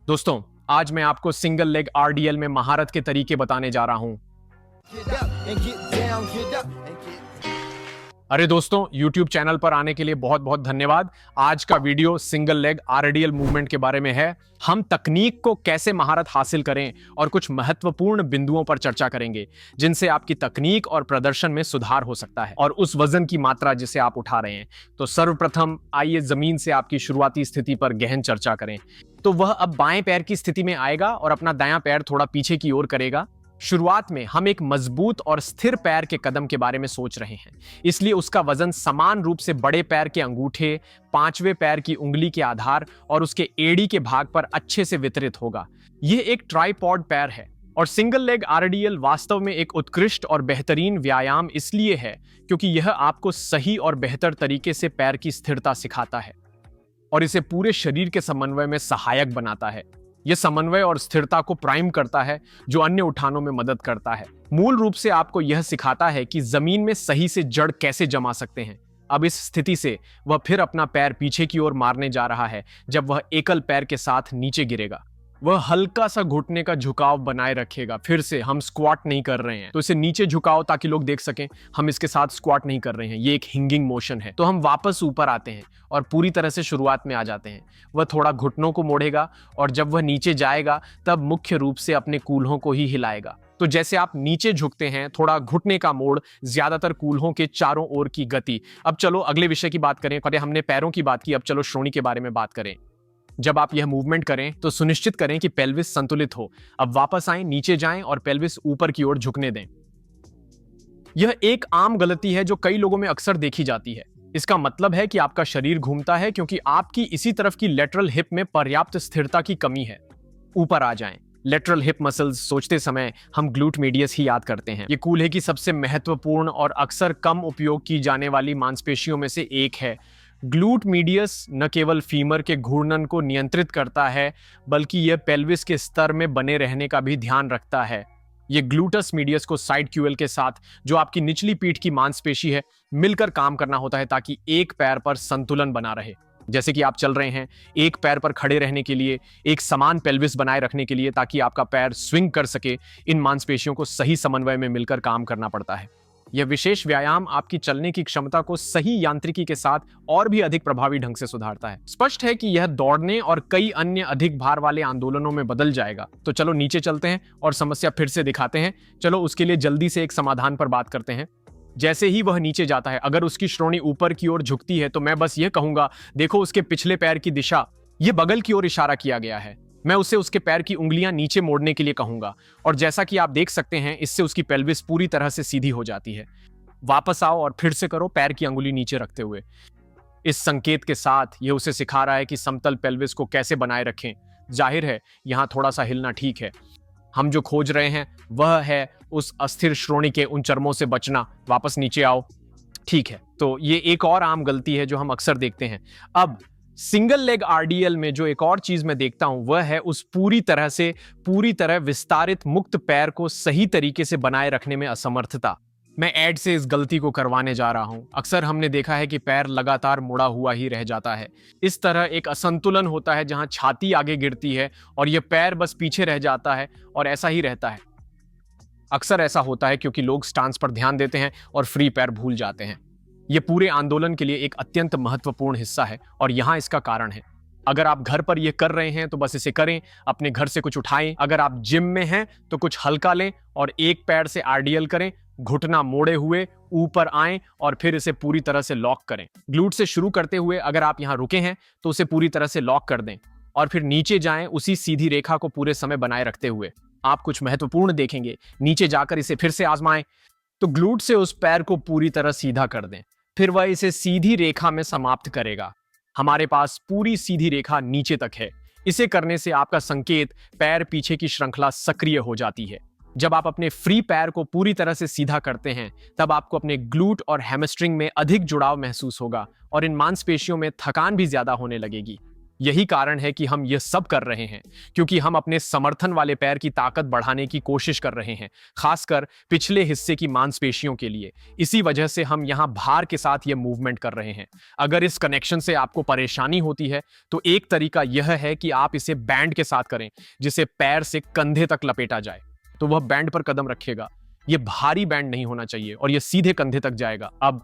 दोस्तों, आज मैं आपको सिंगल लेग आरडीएल में महारत के तरीके बताने जा रहा हूं। अरे दोस्तों, YouTube चैनल पर आने के लिए बहुत बहुत धन्यवाद। आज का वीडियो सिंगल लेग आरडीएल मूवमेंट के बारे में है। हम तकनीक को कैसे महारत हासिल करें और कुछ महत्वपूर्ण बिंदुओं पर चर्चा करेंगे जिनसे आपकी तकनीक और प्रदर्शन में सुधार हो सकता है और उस वजन की मात्रा जिसे आप उठा रहे हैं। तो सर्वप्रथम आइए जमीन से आपकी शुरुआती स्थिति पर गहन चर्चा करें। तो वह अब बाएं पैर की स्थिति में आएगा और अपना दायां पैर थोड़ा पीछे की ओर करेगा। शुरुआत में हम एक मजबूत और स्थिर पैर के कदम के बारे में सोच रहे हैं, इसलिए उसका वजन समान रूप से बड़े पैर के अंगूठे, पांचवें पैर की उंगली के आधार और उसके एड़ी के भाग पर अच्छे से वितरित होगा। यह एक ट्राइपॉड पैर है और सिंगल लेग आरडीएल वास्तव में एक उत्कृष्ट और बेहतरीन व्यायाम इसलिए है क्योंकि यह आपको सही और बेहतर तरीके से पैर की स्थिरता सिखाता है और इसे पूरे शरीर के समन्वय में सहायक बनाता है। यह समन्वय और स्थिरता को प्राइम करता है जो अन्य उठानों में मदद करता है। मूल रूप से आपको यह सिखाता है कि जमीन में सही से जड़ कैसे जमा सकते हैं। अब इस स्थिति से वह फिर अपना पैर पीछे की ओर मारने जा रहा है जब वह एकल पैर के साथ नीचे गिरेगा। वह हल्का सा घुटने का झुकाव बनाए रखेगा। फिर से हम स्क्वाट नहीं कर रहे हैं, तो इसे नीचे झुकाओ ताकि लोग देख सकें हम इसके साथ स्क्वाट नहीं कर रहे हैं। ये एक हिंगिंग मोशन है। तो हम वापस ऊपर आते हैं और पूरी तरह से शुरुआत में आ जाते हैं। वह थोड़ा घुटनों को मोड़ेगा और जब वह नीचे जाएगा तब मुख्य रूप से अपने कूल्हों को ही हिलाएगा। तो जैसे आप नीचे झुकते हैं, थोड़ा घुटने का मोड़, ज्यादातर कूल्हों के चारों ओर की गति। अब चलो अगले विषय की बात करें। पहले हमने पैरों की बात की, अब चलो श्रोणी के बारे में बात करें। जब आप यह मूवमेंट करें तो सुनिश्चित करें कि पेल्विस संतुलित हो। अब वापस आएं, नीचे जाएं और पेल्विस ऊपर की ओर झुकने दें। यह एक आम गलती है जो कई लोगों में अक्सर देखी जाती है। इसका मतलब है कि आपका शरीर घूमता है क्योंकि आपकी इसी तरफ की लेटरल हिप में पर्याप्त स्थिरता की कमी है। ऊपर आ जाएं। लेटरल हिप मसल्स सोचते समय हम ग्लूट मीडियस ही याद करते हैं। ये कूल्हे की सबसे महत्वपूर्ण और अक्सर कम उपयोग की जाने वाली मांसपेशियों में से एक है। ग्लूट मीडियस न केवल फीमर के घूर्णन को नियंत्रित करता है बल्कि यह पेल्विस के स्तर में बने रहने का भी ध्यान रखता है। यह ग्लूटस मीडियस को साइड क्यूएल के साथ, जो आपकी निचली पीठ की मांसपेशी है, मिलकर काम करना होता है ताकि एक पैर पर संतुलन बना रहे। जैसे कि आप चल रहे हैं, एक पैर पर खड़े रहने के लिए, एक समान पेल्विस बनाए रखने के लिए ताकि आपका पैर स्विंग कर सके, इन मांसपेशियों को सही समन्वय में मिलकर काम करना पड़ता है। यह विशेष व्यायाम आपकी चलने की क्षमता को सही यांत्रिकी के साथ और भी अधिक प्रभावी ढंग से सुधारता है। स्पष्ट है कि यह दौड़ने और कई अन्य अधिक भार वाले आंदोलनों में बदल जाएगा। तो चलो नीचे चलते हैं और समस्या फिर से दिखाते हैं। चलो उसके लिए जल्दी से एक समाधान पर बात करते हैं। जैसे ही वह नीचे जाता है, अगर उसकी श्रोणी ऊपर की ओर झुकती है तो मैं बस यह कहूंगा, देखो उसके पिछले पैर की दिशा, यह बगल की ओर इशारा किया गया है। मैं उसे उसके पैर की उंगलियां नीचे मोड़ने के लिए कहूंगा और जैसा कि आप देख सकते हैं, इससे उसकी पेल्विस पूरी तरह से सीधी हो जाती है। वापस आओ और फिर से करो, पैर की अंगुली नीचे रखते हुए। इस संकेत के साथ यह उसे सिखा रहा है कि समतल पेल्विस को कैसे बनाए रखें। जाहिर है यहां थोड़ा सा हिलना ठीक है। हम जो खोज रहे हैं वह है उस अस्थिर श्रोणी के उन चर्मों से बचना। वापस नीचे आओ। ठीक है, तो ये एक और आम गलती है जो हम अक्सर देखते हैं। अब सिंगल लेग आरडीएल में जो एक और चीज मैं देखता हूं वह है उस पूरी तरह विस्तारित मुक्त पैर को सही तरीके से बनाए रखने में असमर्थता। मैं ऐड से इस गलती को करवाने जा रहा हूं। अक्सर हमने देखा है कि पैर लगातार मुड़ा हुआ ही रह जाता है। इस तरह एक असंतुलन होता है जहां छाती आगे गिरती है और यह पैर बस पीछे रह जाता है और ऐसा ही रहता है। अक्सर ऐसा होता है क्योंकि लोग स्टांस पर ध्यान देते हैं और फ्री पैर भूल जाते हैं। यह पूरे आंदोलन के लिए एक अत्यंत महत्वपूर्ण हिस्सा है और यहां इसका कारण है। अगर आप घर पर यह कर रहे हैं तो बस इसे करें, अपने घर से कुछ उठाएं। अगर आप जिम में हैं तो कुछ हल्का लें और एक पैर से आरडीएल करें, घुटना मोड़े हुए ऊपर आएं और फिर इसे पूरी तरह से लॉक करें। ग्लूट से शुरू करते हुए अगर आप यहां रुके हैं तो उसे पूरी तरह से लॉक कर दें और फिर नीचे जाएं, उसी सीधी रेखा को पूरे समय बनाए रखते हुए। आप कुछ महत्वपूर्ण देखेंगे। नीचे जाकर इसे फिर से आजमाएं तो ग्लूट से उस पैर को पूरी तरह सीधा कर दें, फिर वह इसे सीधी रेखा में समाप्त करेगा। हमारे पास पूरी सीधी रेखा नीचे तक है। इसे करने से आपका संकेत पैर पीछे की श्रृंखला सक्रिय हो जाती है। जब आप अपने फ्री पैर को पूरी तरह से सीधा करते हैं तब आपको अपने ग्लूट और हैमस्ट्रिंग में अधिक जुड़ाव महसूस होगा और इन मांसपेशियों में थकान भी ज्यादा होने लगेगी। यही कारण है कि हम यह सब कर रहे हैं, क्योंकि हम अपने समर्थन वाले पैर की ताकत बढ़ाने की कोशिश कर रहे हैं, खासकर पिछले हिस्से की मांसपेशियों के लिए। इसी वजह से हम यहां भार के साथ यह मूवमेंट कर रहे हैं। अगर इस कनेक्शन से आपको परेशानी होती है तो एक तरीका यह है कि आप इसे बैंड के साथ करें, जिसे पैर से कंधे तक लपेटा जाए। तो वह बैंड पर कदम रखेगा। यह भारी बैंड नहीं होना चाहिए और यह सीधे कंधे तक जाएगा। अब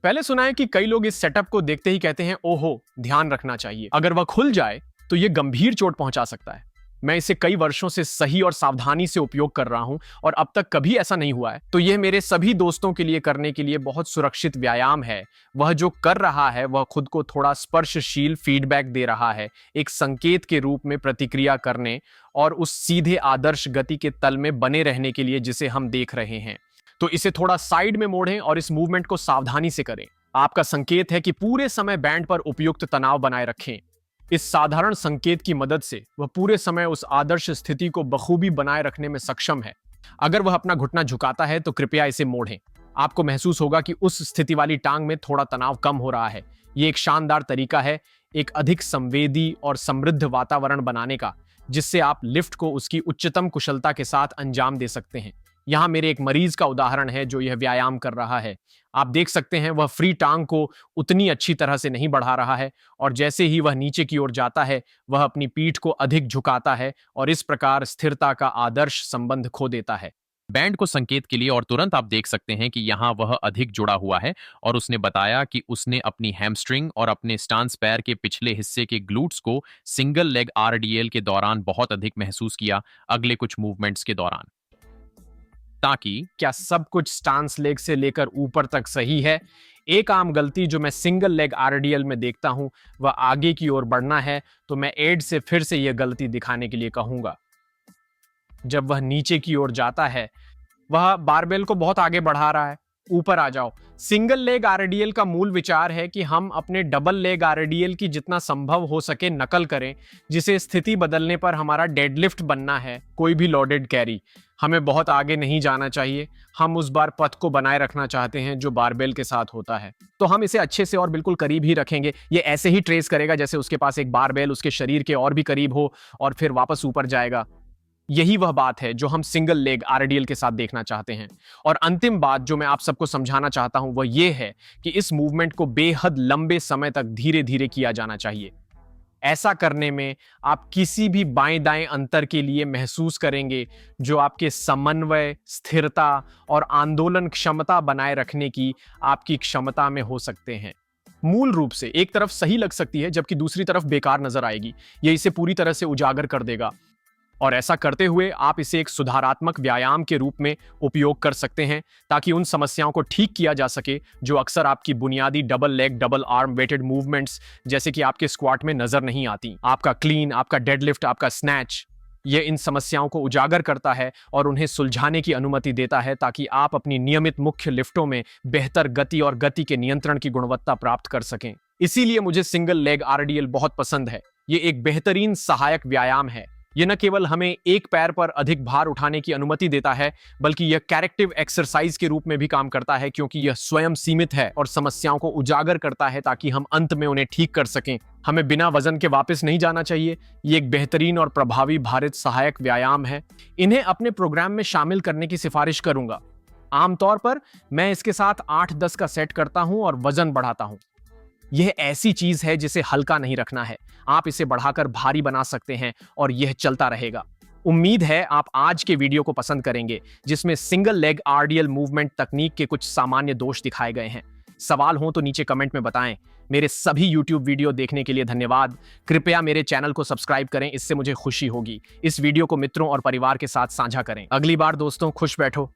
पहले सुना है कि कई लोग इस सेटअप को देखते ही कहते हैं, ओहो, ध्यान रखना चाहिए, अगर वह खुल जाए तो यह गंभीर चोट पहुंचा सकता है। मैं इसे कई वर्षों से सही और सावधानी से उपयोग कर रहा हूं और अब तक कभी ऐसा नहीं हुआ है। तो यह मेरे सभी दोस्तों के लिए करने के लिए बहुत सुरक्षित व्यायाम है। वह जो कर रहा है वह खुद को थोड़ा स्पर्शशील फीडबैक दे रहा है, एक संकेत के रूप में प्रतिक्रिया करने और उस सीधे आदर्श गति के तल में बने रहने के लिए जिसे हम देख रहे हैं। तो इसे थोड़ा साइड में मोड़ें और इस मूवमेंट को सावधानी से करें। आपका संकेत है कि पूरे समय बैंड पर उपयुक्त तनाव बनाए रखें। इस साधारण संकेत की मदद से वह पूरे समय उस आदर्श स्थिति को बखूबी बनाए रखने में सक्षम है। अगर वह अपना घुटना झुकाता है तो कृपया इसे मोड़ें। आपको महसूस होगा कि उस स्थिति वाली टांग में थोड़ा तनाव कम हो रहा है। यह एक शानदार तरीका है एक अधिक संवेदी और समृद्ध वातावरण बनाने का, जिससे आप लिफ्ट को उसकी उच्चतम कुशलता के साथ अंजाम दे सकते हैं। यहाँ मेरे एक मरीज का उदाहरण है जो यह व्यायाम कर रहा है। आप देख सकते हैं वह फ्री टांग को उतनी अच्छी तरह से नहीं बढ़ा रहा है और जैसे ही वह नीचे की ओर जाता है वह अपनी पीठ को अधिक झुकाता है और इस प्रकार स्थिरता का आदर्श संबंध खो देता है। बैंड को संकेत के लिए और तुरंत आप देख सकते हैं कि यहाँ वह अधिक जुड़ा हुआ है और उसने बताया कि उसने अपनी हैमस्ट्रिंग और अपने स्टांस पैर के पिछले हिस्से के ग्लूट्स को सिंगल लेग आरडीएल के दौरान बहुत अधिक महसूस किया अगले कुछ मूवमेंट्स के दौरान। ताकि क्या सब कुछ स्टांस लेग से लेकर ऊपर तक सही है? एक आम गलती जो मैं सिंगल लेग आरडीएल में देखता हूं वह आगे की ओर बढ़ना है, तो मैं एड से फिर से यह गलती दिखाने के लिए कहूंगा। जब वह नीचे की ओर जाता है वह बारबेल को बहुत आगे बढ़ा रहा है। ऊपर आ जाओ। सिंगल लेग आरडीएल का मूल विचार है कि हम अपने डबल लेग आरडीएल की जितना संभव हो सके नकल करें, जिसे स्थिति बदलने पर हमारा डेडलिफ्ट बनना है, कोई भी लोडेड कैरी। हमें बहुत आगे नहीं जाना चाहिए। हम उस बार पथ को बनाए रखना चाहते हैं जो बारबेल के साथ होता है। तो हम इसे अच्छे से और बिल्कुल करीब ही रखेंगे। ये ऐसे ही ट्रेस करेगा जैसे उसके पास एक बारबेल उसके शरीर के और भी करीब हो और फिर वापस ऊपर जाएगा। यही वह बात है जो हम सिंगल लेग आरडीएल के साथ देखना चाहते हैं। और अंतिम बात जो मैं आप सबको समझाना चाहता हूं वह यह है कि इस मूवमेंट को बेहद लंबे समय तक धीरे धीरे किया जाना चाहिए। ऐसा करने में आप किसी भी बाएं दाएं अंतर के लिए महसूस करेंगे जो आपके समन्वय, स्थिरता और आंदोलन क्षमता बनाए रखने की आपकी क्षमता में हो सकते हैं। मूल रूप से एक तरफ सही लग सकती है जबकि दूसरी तरफ बेकार नजर आएगी। यह इसे पूरी तरह से उजागर कर देगा और ऐसा करते हुए आप इसे एक सुधारात्मक व्यायाम के रूप में उपयोग कर सकते हैं ताकि उन समस्याओं को ठीक किया जा सके जो अक्सर आपकी बुनियादी double leg double arm weighted movements जैसे कि आपके स्क्वाट में नजर नहीं आती। आपका क्लीन, आपका डेडलिफ्ट, आपका स्नैच, यह इन समस्याओं को उजागर करता है और उन्हें सुलझाने की अनुमति देता है ताकि आप अपनी नियमित मुख्य लिफ्टों में बेहतर गति और गति के नियंत्रण की गुणवत्ता प्राप्त कर सकें। इसीलिए मुझे सिंगल लेग आरडीएल बहुत पसंद है। ये एक बेहतरीन सहायक व्यायाम है। यह न केवल हमें एक पैर पर अधिक भार उठाने की अनुमति देता है बल्कि यह करेक्टिव एक्सरसाइज के रूप में भी काम करता है, क्योंकि यह स्वयं सीमित है और समस्याओं को उजागर करता है ताकि हम अंत में उन्हें ठीक कर सकें। हमें बिना वजन के वापस नहीं जाना चाहिए। ये एक बेहतरीन और प्रभावी भारित सहायक व्यायाम है। इन्हें अपने प्रोग्राम में शामिल करने की सिफारिश करूंगा। आमतौर पर मैं इसके साथ 8-10 का सेट करता हूं और वजन बढ़ाता हूं। यह ऐसी चीज है जिसे हल्का नहीं रखना है। आप इसे बढ़ाकर भारी बना सकते हैं और यह चलता रहेगा। उम्मीद है आप आज के वीडियो को पसंद करेंगे जिसमें सिंगल लेग आरडीएल मूवमेंट तकनीक के कुछ सामान्य दोष दिखाए गए हैं। सवाल हो तो नीचे कमेंट में बताएं। मेरे सभी YouTube वीडियो देखने के लिए धन्यवाद। कृपया मेरे चैनल को सब्सक्राइब करें, इससे मुझे खुशी होगी। इस वीडियो को मित्रों और परिवार के साथ साझा करें। अगली बार दोस्तों खुश बैठो।